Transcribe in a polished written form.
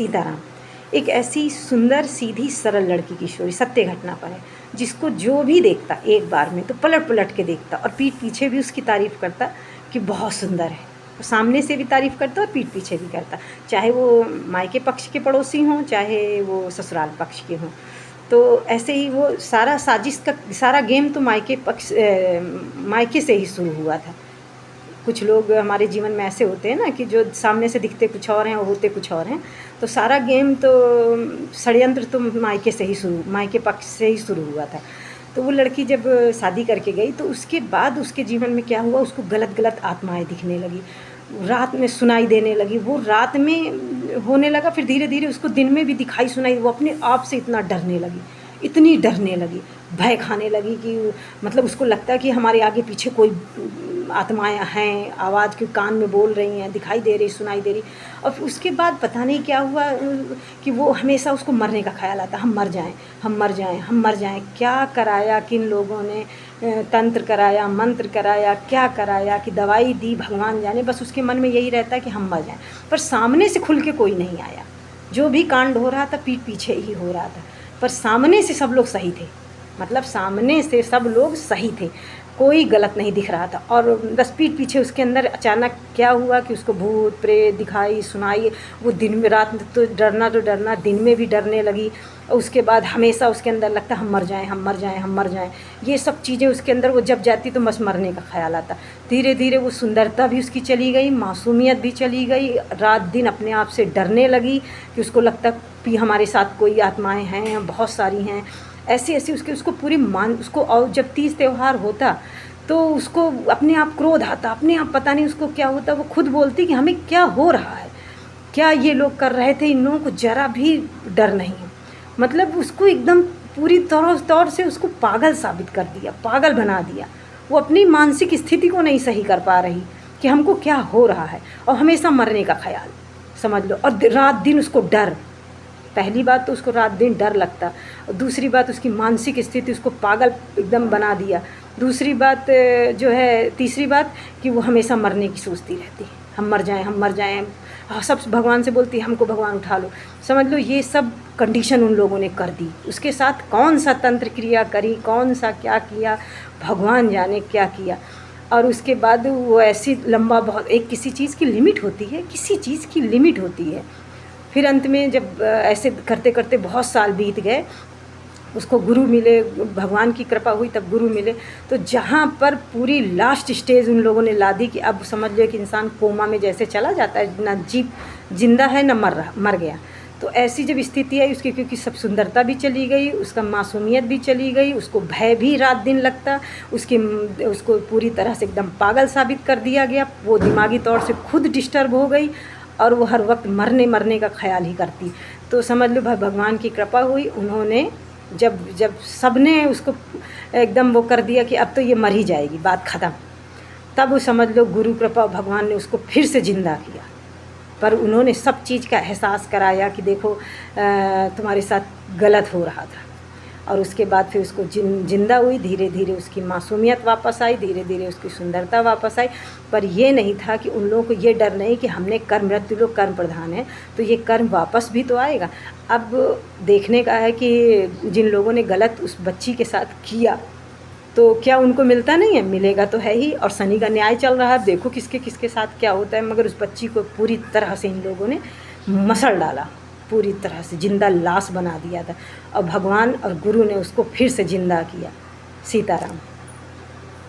सीताराम एक ऐसी सुंदर सीधी सरल लड़की की स्टोरी, सत्य घटना पर है, जिसको जो भी देखता एक बार में तो पलट पलट के देखता और पीठ पीछे भी उसकी तारीफ़ करता कि बहुत सुंदर है। तो सामने से भी तारीफ़ करता और पीठ पीछे भी करता, चाहे वो मायके पक्ष के पड़ोसी हों चाहे वो ससुराल पक्ष के हों। तो ऐसे ही वो सारा साजिश का सारा गेम तो मायके से ही शुरू हुआ था। कुछ लोग हमारे जीवन में ऐसे होते हैं ना कि जो सामने से दिखते कुछ और हैं और होते कुछ और हैं। तो सारा गेम तो षड्यंत्र तो मायके पक्ष से ही शुरू हुआ था। तो वो लड़की जब शादी करके गई तो उसके बाद उसके जीवन में क्या हुआ, उसको गलत गलत आत्माएं दिखने लगी, रात में सुनाई देने लगी। वो रात में होने लगा, फिर धीरे धीरे उसको दिन में भी दिखाई सुनाई। वो अपने आप से इतना डरने लगी, इतनी डरने लगी, भय खाने लगी कि मतलब उसको लगता है कि हमारे आगे पीछे कोई आत्माएं हैं, आवाज़ के कान में बोल रही हैं, दिखाई दे रही, सुनाई दे रही। और फिर उसके बाद पता नहीं क्या हुआ कि वो हमेशा उसको मरने का ख्याल आता, हम मर जाएं, हम मर जाएं, हम मर जाएं। क्या कराया किन लोगों ने, तंत्र कराया, मंत्र कराया, क्या कराया कि दवाई दी, भगवान जाने। बस उसके मन में यही रहता है कि हम मर जाएं। पर सामने से खुल के कोई नहीं आया। जो भी कांड हो रहा था पीठ पीछे ही हो रहा था, पर सामने से सब लोग सही थे। मतलब सामने से सब लोग सही थे, कोई गलत नहीं दिख रहा था। और बस पीठ पीछे उसके अंदर अचानक क्या हुआ कि उसको भूत प्रेत दिखाई सुनाई। वो दिन में रात में तो डरना, दिन में भी डरने लगी। उसके बाद हमेशा उसके अंदर लगता हम मर जाएं, हम मर जाएं, हम मर जाएं। ये सब चीज़ें उसके अंदर, वो जब जाती तो बस मरने का ख्याल आता। धीरे धीरे वो सुंदरता भी उसकी चली गई, मासूमियत भी चली गई। रात दिन अपने आप से डरने लगी कि उसको लगता कि हमारे साथ कोई आत्माएँ हैं, बहुत सारी हैं। ऐसी ऐसी उसको पूरी उसको। और जब तीज त्यौहार होता तो उसको अपने आप क्रोध आता, अपने आप पता नहीं उसको क्या होता। वो खुद बोलती कि हमें क्या हो रहा है, क्या ये लोग कर रहे थे, इन लोगों को ज़रा भी डर नहीं है। मतलब उसको एकदम पूरी तौर से उसको पागल साबित कर दिया, पागल बना दिया। वो अपनी मानसिक स्थिति को नहीं सही कर पा रही कि हमको क्या हो रहा है, और हमेशा मरने का ख्याल, समझ लो। और रात दिन उसको डर। पहली बात तो उसको रात दिन डर लगता, और दूसरी बात उसकी मानसिक स्थिति उसको पागल एकदम बना दिया। दूसरी बात जो है, तीसरी बात कि वो हमेशा मरने की सोचती रहती, हम मर जाएं, हम मर जाएं। सब भगवान से बोलती हमको भगवान उठा लो। समझ लो ये सब कंडीशन उन लोगों ने कर दी। उसके साथ कौन सा तंत्र क्रिया करी, कौन सा क्या किया, भगवान जाने क्या किया। और उसके बाद वो ऐसी लंबा, बहुत एक किसी चीज़ की लिमिट होती है, किसी चीज़ की लिमिट होती है। फिर अंत में जब ऐसे करते करते बहुत साल बीत गए, उसको गुरु मिले, भगवान की कृपा हुई तब गुरु मिले। तो जहाँ पर पूरी लास्ट स्टेज उन लोगों ने ला दी कि अब समझ लो कि इंसान कोमा में जैसे चला जाता है, ना जिंदा है ना मर गया। तो ऐसी जब स्थिति आई उसकी, क्योंकि सब सुंदरता भी चली गई, उसका मासूमियत भी चली गई, उसको भय भी रात दिन लगता, उसको पूरी तरह से एकदम पागल साबित कर दिया गया। वो दिमागी तौर से खुद डिस्टर्ब हो गई और वो हर वक्त मरने का ख्याल ही करती। तो समझ लो भगवान की कृपा हुई, उन्होंने जब सबने उसको एकदम वो कर दिया कि अब तो ये मर ही जाएगी, बात ख़त्म। तब वो समझ लो गुरु कृपा, भगवान ने उसको फिर से ज़िंदा किया। पर उन्होंने सब चीज़ का एहसास कराया कि देखो तुम्हारे साथ गलत हो रहा था। और उसके बाद फिर उसको जिंदा हुई, धीरे धीरे उसकी मासूमियत वापस आई, धीरे धीरे उसकी सुंदरता वापस आई। पर ये नहीं था कि उन लोगों को ये डर नहीं कि हमने कर्म, मृत्यु लोग कर्म प्रधान है तो ये कर्म वापस भी तो आएगा। अब देखने का है कि जिन लोगों ने गलत उस बच्ची के साथ किया तो क्या उनको मिलता नहीं है, मिलेगा तो है ही। और शनि का न्याय चल रहा है, देखो किसके किसके साथ क्या होता है। मगर उस बच्ची को पूरी तरह से इन लोगों ने मसल डाला, पूरी तरह से जिंदा लाश बना दिया था। और भगवान और गुरु ने उसको फिर से जिंदा किया। सीताराम।